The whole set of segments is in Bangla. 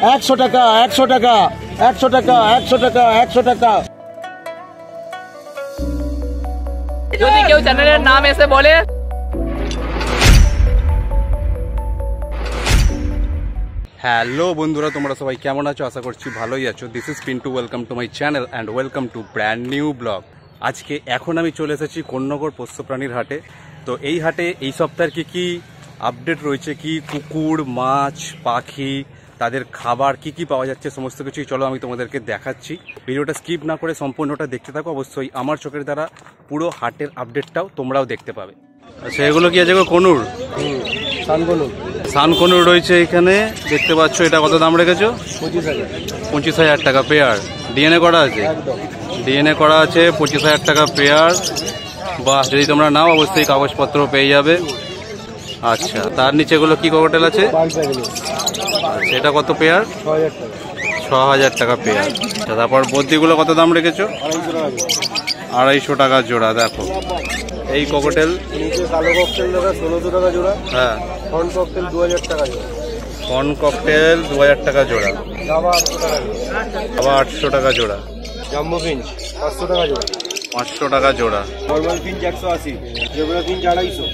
100 টাকা 100 টাকা 100 টাকা 100 টাকা 100 টাকা। যদি কেউ চ্যানেলের নাম এসে বলে হ্যালো বন্ধুরা, তোমরা সবাই কেমন আছো? আশা করছি ভালোই আছো। This is Pintu, welcome to my channel and welcome to brand new blog. আজকে এখন আমি চলে এসেছি কোন্নগর পোষ্যপ্রাণীর হাটে। তো এই হাটে এই সপ্তাহের কি আপডেট রয়েছে, কি কুকুর, মাছ, পাখি, তাদের খাবার কি কি পাওয়া যাচ্ছে, সমস্ত কিছুই চলো আমি তোমাদেরকে দেখাচ্ছি। ভিডিওটা স্কিপ না করে সম্পূর্ণটা দেখতে থাকো। অবশ্যই আমার চোখের দ্বারা পুরো হাটের আপডেটটাও তোমরাও দেখতে পাবে। আচ্ছা, এগুলো কি আছে গো? কনুর, সানকনুর রয়েছে এখানে, দেখতে পাচ্ছ। এটা কত দাম রেখেছো? 25,000 টাকা পেয়ার। ডিএনএ করা আছে? ডিএনএ করা আছে, 25,000 টাকা পেয়ার। বাহ, যদি তোমরা নাও অবশ্যই কাগজপত্র পেয়ে যাবে। আচ্ছা, তার নিচে এগুলো কি ককটেল আছে? আচ্ছা, এটা কত পেয়ার? 6,000 টাকা পেয়ার। আচ্ছা, তারপর বদ্যিগুলো কত দাম রেখেছো? 250 টাকা জোড়া। দেখো এই ককটেল, কালো ককটেল 1600 টাকা জোড়া। হ্যাঁ, ফন ককটেল 2000 টাকা জোড়া। ফন ককটেল 2000 টাকা জোড়া। জাভা 800 টাকা জোড়া। আবার 800 টাকা জোড়া। জাম্বো ফিঞ্চ 500 টাকা জোড়া। 500 টাকা জোড়া। Normal Finch 180, zebra Finch 250।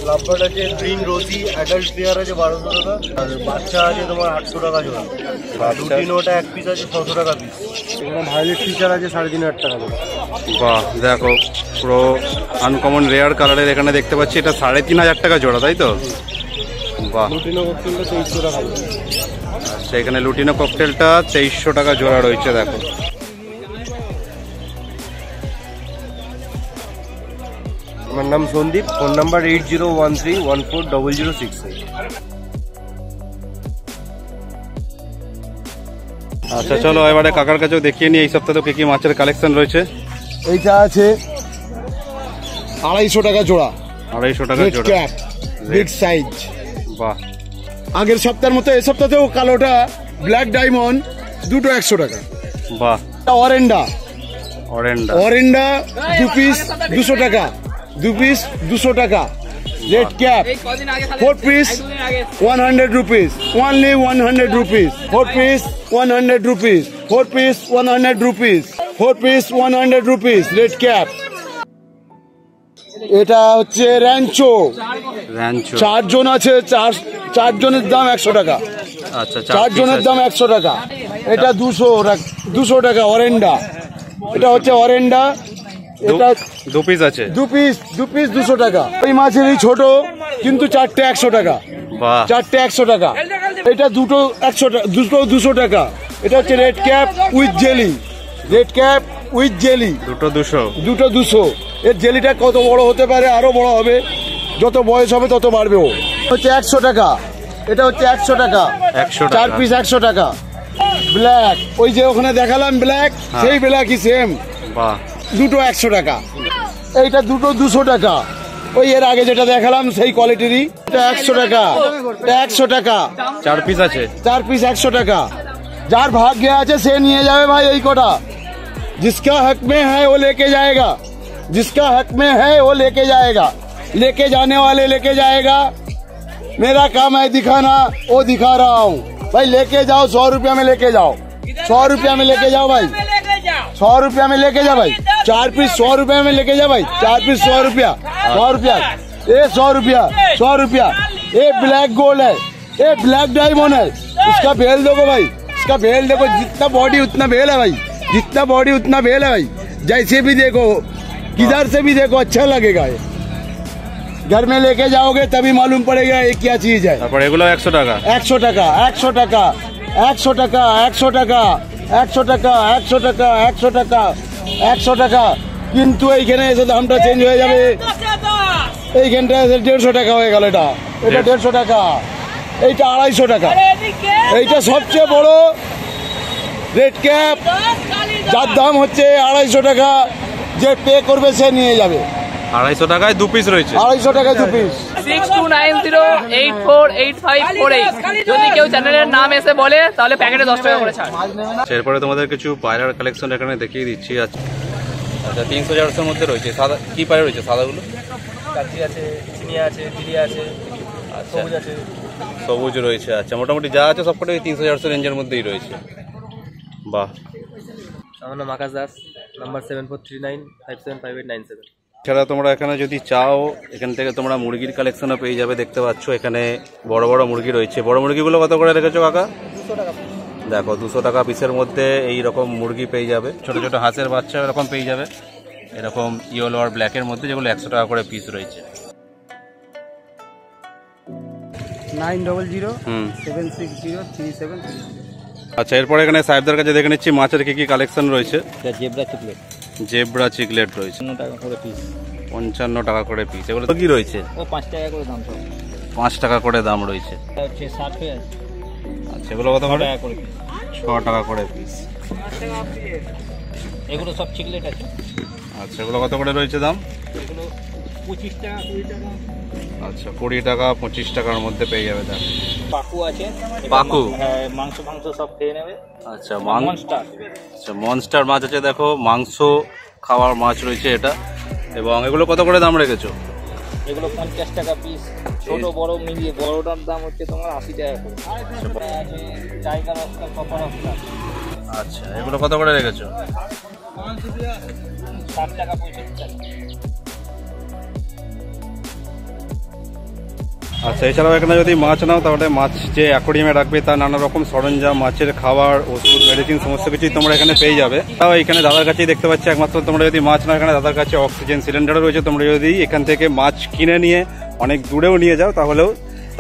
Lovebird আছে, গ্রিন রোজি অ্যাডাল্ট পেয়ার আছে 1200 টাকা, আর বাচ্চা আছে তোমার 800 টাকা জোড়া। রুটিন ওটা এক পিস আছে 600 টাকা পিস। এখানে ভায়োলেট ফিচার আছে 3,500 টাকা জোড়া। বাহ, দেখো পুরো আনকমন রেয়ার কালারের এখানে দেখতে পাচ্ছি। এটা 3,500 টাকা জোড়া, তাই তো? বাহ, লুটিনো ককটেলটা 2300 টাকা জোড়া। আচ্ছা, এখানে লুটিনো ককটেলটা 2300 টাকা জোড়া রয়েছে। দেখো আমার নাম সন্দীপ, ফোন নাম্বার 8013140066। আচ্ছা, চলো এবারে কাকার কাছেও দেখিয়ে নিই এই সপ্তাহে কি কি মাছের কালেকশন রয়েছে। এইটা আছে 250 টাকা জোড়া। 250 টাকা রেড জোড়া, ক্যাপ বিগ সাইজ। বাহ। আগের সপ্তাহের মতো এই সপ্তাহেও কালোটা ব্ল্যাক ডায়মন্ড দুটো 100 টাকা। বাহ, অরেন্ডা অরেন্ডা, অরেন্ডা 2 পিস 200 টাকা, 2 পিস 200 টাকা। Red cap 4 piece 100 rupees, only 100 rupees, 4 piece 100 rupees, 4 piece 100 rupees, 4 piece 100 rupees, red cap. এটা হচ্ছে র্যাঞ্চো, র্যাঞ্চো 4 জন আছে, 4 জনের দাম 100 টাকা। আচ্ছা, 4 জনের দাম 100 টাকা। এটা 200 টাকা অরেন্ডা। এটা হচ্ছে অরেন্ডা, এটা 2 পিস আছে, 2 পিস 200 টাকা। ওই মাছের এই ছোট কিন্তু 4টে 100 টাকা। বাহ, 4টে 100 টাকা। এটা দুটো 100 টাকা, দুটো 200 টাকা। এটা হচ্ছে red cap with jelly, red cap with jelly, দুটো 200। দুটো 200। এর জেলিটা কত বড় হতে পারে, আরো বড় হবে, যত বয়স হবে তত বাড়বে। ও হচ্ছে 100 টাকা। এটা হচ্ছে 100 টাকা, 100 4 টাকা। পিস 100 টাকা। ব্ল্যাক, ওই যে ওখানে দেখালাম ব্ল্যাক, সেই ব্ল্যাকই সেম, বাহ, দুটো 100 টাকা। এইটা দুটো 200 টাকা। ওই এর আগে যেটা দেখালাম সেই কোয়ালিটিরই, এটা 100 টাকা। এটা 100 টাকা, 4 পিস আছে। 4 পিস 100 টাকা। যার ভাগ্যে আছে সে নিয়ে যাবে ভাই এই কটা। जिसका हक में है वो लेके जाएगा, जिसका हक में है वो लेके जाएगा, लेके जाने वाले लेके जाएगा। मेरा काम है दिखाना, वो दिखा रहा हूँ भाई। लेके जाओ, 100 रुपया में लेके जाओ, 100 रुपया में लेके जाओ भाई, 100 रुपया में लेके जा भाई। 4 पीस 100 रुपया में लेके जा भाई, 4 पीस 100 रुपया, 100 रुपया, ये 100 रुपया, 100 रुपया। ये ब्लैक गोल्ड है, ये ब्लैक डायमंड है। इसका भेल देखो भाई, इसका भेल देखो, जितना बॉडी उतना भेल है भाई, जितना बॉडी उतना भेल है भाई। जैसे भी देखो, किधर से भी देखो, अच्छा लगेगा। ये घर में लेके जाओगे तभी मालूम पड़ेगा ये क्या चीज है। তারপর এগুলো 100 টাকা। 100 টাকা, 100 টাকা, 100 টাকা, 100 টাকা, 100 টাকা, 100 টাকা, 100 টাকা, 100 টাকা। কিন্তু এইখানে এসে দামটা চেঞ্জ হয়ে যাবে। এইখানটা এসে 150 টাকা হয়ে গেল। এটা 150 টাকা, এইটা 250 টাকা। এইটা সবচেয়ে বড় রেড ক্যাপ, যার দাম হচ্ছে 250 টাকা। যে পে করবে সে নিয়ে যাবে। 250 টাকায় 2 পিস রয়েছে। 250 টাকায় 2 পিস। 6290848548। যদি কেউ চ্যানেলের নাম এসে বলে তাহলে প্যাকেটে 10 টাকা করে ছাড়। এরপরে তোমাদের কিছু পায়রার কালেকশন এখানে দেখিয়ে দিচ্ছি। আচ্ছা, 300-400 মধ্যে রয়েছে। সাদা কি পায়রা রয়েছে? সাদাগুলো কাচি আছে, চিনিয়া আছে, দিরিয়া আছে, সবুজ আছে। সবুজ রয়েছে। আচ্ছা, মোটামুটি যা আছে সবকটা ওই 300-400 রেঞ্জের মধ্যেই রয়েছে। বাহ। আমার নাম আকাশ দাস, নাম্বার 7439575897। এছাড়া তোমরা এখানে যদি চাও এখান থেকে তোমরা মুরগির কালেকশনও পেয়ে যাবে। দেখতে পাচ্ছ এখানে বড় বড় মুরগি রয়েছে। বড় মুরগিগুলো কত করে রেখেছো কাকা? 200 টাকা। দেখো 200 টাকা পিসের মধ্যে এই রকম মুরগি পেয়ে যাবে। ছোট ছোট হাঁসের বাচ্চা এরকম পেয়ে যাবে, এরকম ইয়েলো আর ব্ল্যাকের মধ্যে, যেগুলো 100 টাকা করে পিস রয়েছে। 900-760-3730। আচ্ছা, এরপরে এখানে সাহেবদের কাছে দেখে নিচ্ছি মাছের কি কি কালেকশন রয়েছে। জেব্রা চিকলেট, জেব্রা চিকলেট রয়েছে 55 টাকা করে পিস। 55 টাকা করে পিস। এগুলো কি রয়েছে? ও 5 টাকা করে দাম। 5 টাকা করে দাম রয়েছে। হচ্ছে 60 টাকা। আচ্ছা, এগুলো কত করে? 6 টাকা করে পিস। এগুলো সব চিকলেট আছে। আচ্ছা, এগুলো কত করে রয়েছে দাম? এগুলো 25 টাকা, 20 টাকা। আচ্ছা, 20 টাকা 25 টাকার মধ্যে পেয়ে যাবে দাম। পাকু আছে। পাকু? হ্যাঁ, মাংস সব খেয়ে নেবে। আচ্ছা, মনস্টার। আচ্ছা, মনস্টার মাছ আছে। দেখো মাংস খাওয়ার মাছ রয়েছে এটা। এবং এগুলো কত করে দাম রেখেছো? এগুলো 50 টাকা পিস। ছোট বড় মিলিয়ে বড়টার দাম হচ্ছে তোমার 80 টাকা করে। আছে টাইগার অস্কার, কপার অস্কার। আচ্ছা, এগুলো কত করে রেখেছো? 60 টাকা 65 টাকা। আচ্ছা, এছাড়াও এখানে যদি মাছ নাও তাহলে মাছ যে অ্যাকোয়ারিয়ামে রাখবে তার নানা রকম সরঞ্জাম, মাছের খাবার, ওষুধ, মেডিসিন সমস্ত কিছুই তোমরা এখানে পেয়ে যাবে। তাও এখানে দাদার কাছেই দেখতে পাচ্ছি একমাত্র তোমরা যদি মাছ নাও, এখানে দাদার কাছে অক্সিজেন সিলিন্ডারও রয়েছে। তোমরা যদি এখান থেকে মাছ কিনে নিয়ে অনেক দূরেও নিয়ে যাও তাহলেও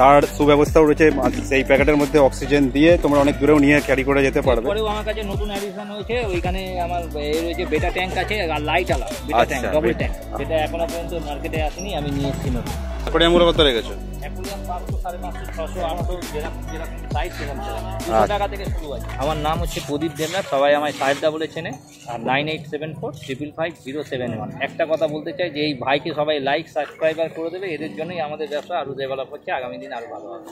তার সুব্যবস্থাও রয়েছে। সেই প্যাকেটের মধ্যে অক্সিজেন দিয়ে তোমরা অনেক দূরেও নিয়ে ক্যারি করে যেতে পারবে। পরেও আমার কাছে নতুন অ্যাডিশন হয়েছে, ওইখানে আমার রয়েছে বেটা ট্যাঙ্ক আছে আর লাইট আলা বেটা ট্যাঙ্ক, ডবল ট্যাঙ্ক। যেটা এখনো পর্যন্ত মার্কেটে আসেনি, আমি নিয়ে এসেছি নতুন। অ্যাকোয়ারিয়ামগুলো কত রেখেছো? অ্যাকোয়ারিয়াম 500, 550, 600, 800 যেরকম সাইজ সেরকম 200 টাকা থেকে শুরু আছে। আমার নাম হচ্ছে প্রদীপ দেবনাথ, সবাই আমায় সাহেবদা বলে চেনে। আর 9874555071। একটা কথা বলতে চাই যে এই ভাইকে সবাই লাইক সাবস্ক্রাইবার করে দেবে, এদের জন্যই আমাদের ব্যবসা আরও ডেভেলপ হচ্ছে, আগামী দিন আরও ভালো হবে।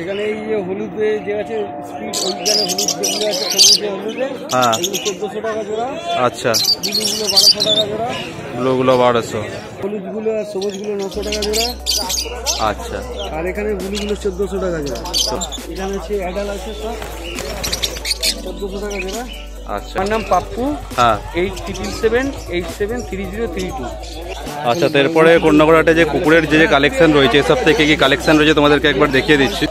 এখানে এই যে হলুদে যে আছে স্পিড, ওইখানে হলুদ যেগুলো আছে সবুজে হলুদে, হ্যাঁ, এগুলো 1400 টাকা জোড়া। আচ্ছা, ব্লুগুলো 1200 টাকা জোড়া। ব্লুগুলো 1200। হলুদগুলো আর সবুজগুলো 900 টাকা জোড়া। আচ্ছা, আর এখানে ব্লুগুলো 1400 টাকা জোড়া। এখানে আছে অ্যাডাল আছে সব 1400 টাকা জোড়া। আচ্ছা। আমার নাম পাপ্পু। হ্যাঁ, 8777303032। আচ্ছা। তো এরপরে কন্যাগড়াটে যে কুকুরের যে কালেকশন রয়েছে, এসব থেকে কি কালেকশন রয়েছে তোমাদেরকে একবার দেখিয়ে দিচ্ছি।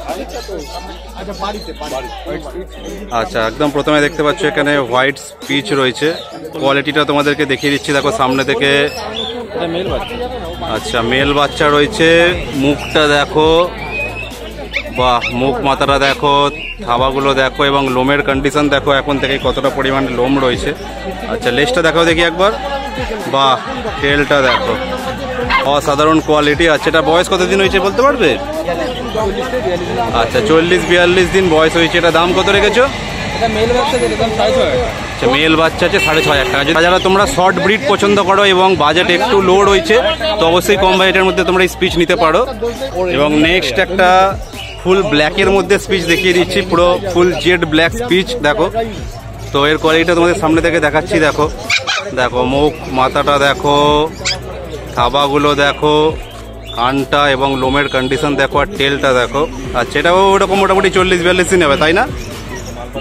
আচ্ছা, একদম প্রথমে দেখতে পাচ্ছ এখানে হোয়াইট স্পিচ রয়েছে। কোয়ালিটিটা তোমাদেরকে দেখিয়ে দিচ্ছি। দেখো সামনে থেকে, আচ্ছা, মেল বাচ্চা রয়েছে। মুখটা দেখো, বাহ, মুখ মাথাটা দেখো, থাবাগুলো দেখো এবং লোমের কন্ডিশন দেখো এখন থেকে কতটা পরিমাণে লোম রয়েছে। আচ্ছা, লেজটা দেখো দেখি একবার, বাহ, টেলটা দেখো, অসাধারণ কোয়ালিটি। আচ্ছা, এটা বয়স কতদিন হয়েছে বলতে পারবে? আচ্ছা, 40-42 দিন বয়স হয়েছে। এটা দাম কত রেখেছো? এটা মেল বাচ্চা দিলে দাম 6500। আচ্ছা, মেল বাচ্চা আছে 6500 টাকা। যারা তোমরা শর্ট ব্রিড পছন্দ করো এবং বাজেট একটু লো রয়েছে তো অবশ্যই কম বাজেটের মধ্যে তোমরা স্পিচ নিতে পারো। এবং নেক্সট একটা ফুল ব্ল্যাকের মধ্যে স্পিচ দেখিয়ে দিচ্ছি, পুরো ফুল জেড ব্ল্যাক স্পিচ দেখো। তো এর কোয়ালিটিটা তোমাদের সামনে থেকে দেখাচ্ছি। দেখো দেখো, মুখ মাথাটা দেখো, থাবাগুলো দেখো, কানটা এবং লোমের কন্ডিশন দেখো, আর টেলটা দেখো। আচ্ছা, এটাও ওরকম মোটামুটি 40-42 দিন নেবে, তাই না?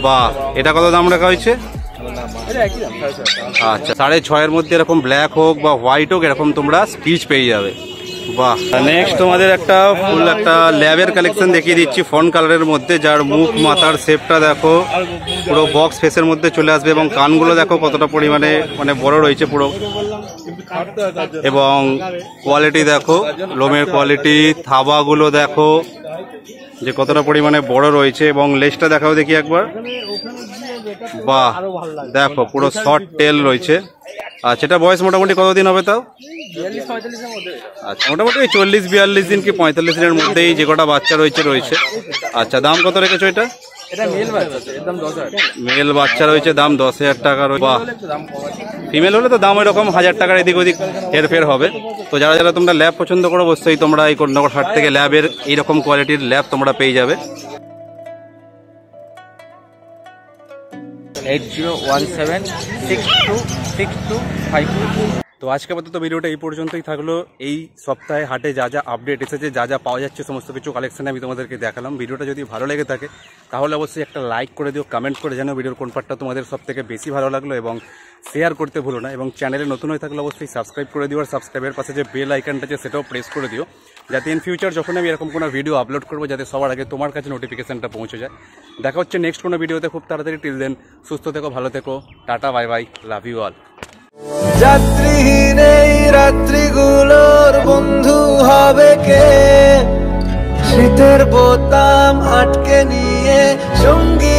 বাহ, এটা কত দাম রাখা হয়েছে? আচ্ছা, 6.5 মধ্যে এরকম ব্ল্যাক হোক বা হোয়াইট হোক এরকম তোমরা স্পিচ পেয়ে যাবে। বাহ। নেক্সট তোমাদের একটা ফুল একটা ল্যাবের কালেকশন দেখিয়ে দিচ্ছি ফন কালারের মধ্যে, যার মুখ মাথার শেপটা দেখো পুরো বক্স ফেসের মধ্যে চলে আসবে এবং কানগুলো দেখো কতটা পরিমাণে মানে বড় রয়েছে পুরো, এবং কোয়ালিটি দেখো, লোমের কোয়ালিটি, থাবাগুলো দেখো যে কতটা পরিমাণে বড় রয়েছে, এবং লেজটা দেখাও দেখি একবার, বাহ, দেখো পুরো শর্ট টেল রয়েছে। আচ্ছা, এটা বয়স মোটামুটি কতদিন হবে তাও? 42-45 মধ্যে। আচ্ছা, মোটামুটি 40-42 দিন কি 45 দিনের মধ্যেই যে কটা বাচ্চা রয়েছে। আচ্ছা, দাম কত রেখেছো এটা? এটা মেল বাচ্চা, এর দাম 10000। মেল বাচ্চা রয়েছে, দাম 10,000 টাকা। বাহ, ফিমেল হলে তো দাম এরকম 1000 টাকার এদিক ওদিক হেরফের হবে। তো যারা যারা তোমরা ল্যাব পছন্দ করো অবশ্যই তোমরা এই কন্যাগড় হাট থেকে ল্যাবের এইরকম কোয়ালিটির ল্যাব তোমরা পেয়ে যাবে। 8017626252। তো আজকে আপাতত ভিডিওটা এই পর্যন্তই থাকলো। এই সপ্তাহে হাটে যা যা আপডেট এসেছে, যা যা পাওয়া যাচ্ছে, সমস্ত কিছু কালেকশন আমি তোমাদেরকে দেখালাম। ভিডিওটা যদি ভালো লেগে থাকে তাহলে অবশ্যই একটা লাইক করে দিও, কমেন্ট করে জানাও ভিডিওর কোন পার্টটা তোমাদের সব থেকে বেশি ভালো লাগলো, এবং শেয়ার করতে ভুলো না। এবং চ্যানেলে নতুন হয়ে থাকলে অবশ্যই সাবস্ক্রাইব করে দিও, আর সাবস্ক্রাইবের পাশে যে বেল আইকনটা আছে সেটাও প্রেস করে দিও, যাতে ইন ফিউচার যখন আমি এরকম কোনো ভিডিও আপলোড করবো যাতে সবার আগে তোমার কাছে নোটিফিকেশনটা পৌঁছে যায়। দেখা হচ্ছে নেক্সট কোনো ভিডিওতে খুব তাড়াতাড়ি। টিল দেন সুস্থ থেকো, ভালো থেকো, tata, bye bye, love you all. যাত্রীহীন এই রাত্রিগুলোর বন্ধু হবে কে? শীতের বোতাম আটকে নিয়ে সঙ্গী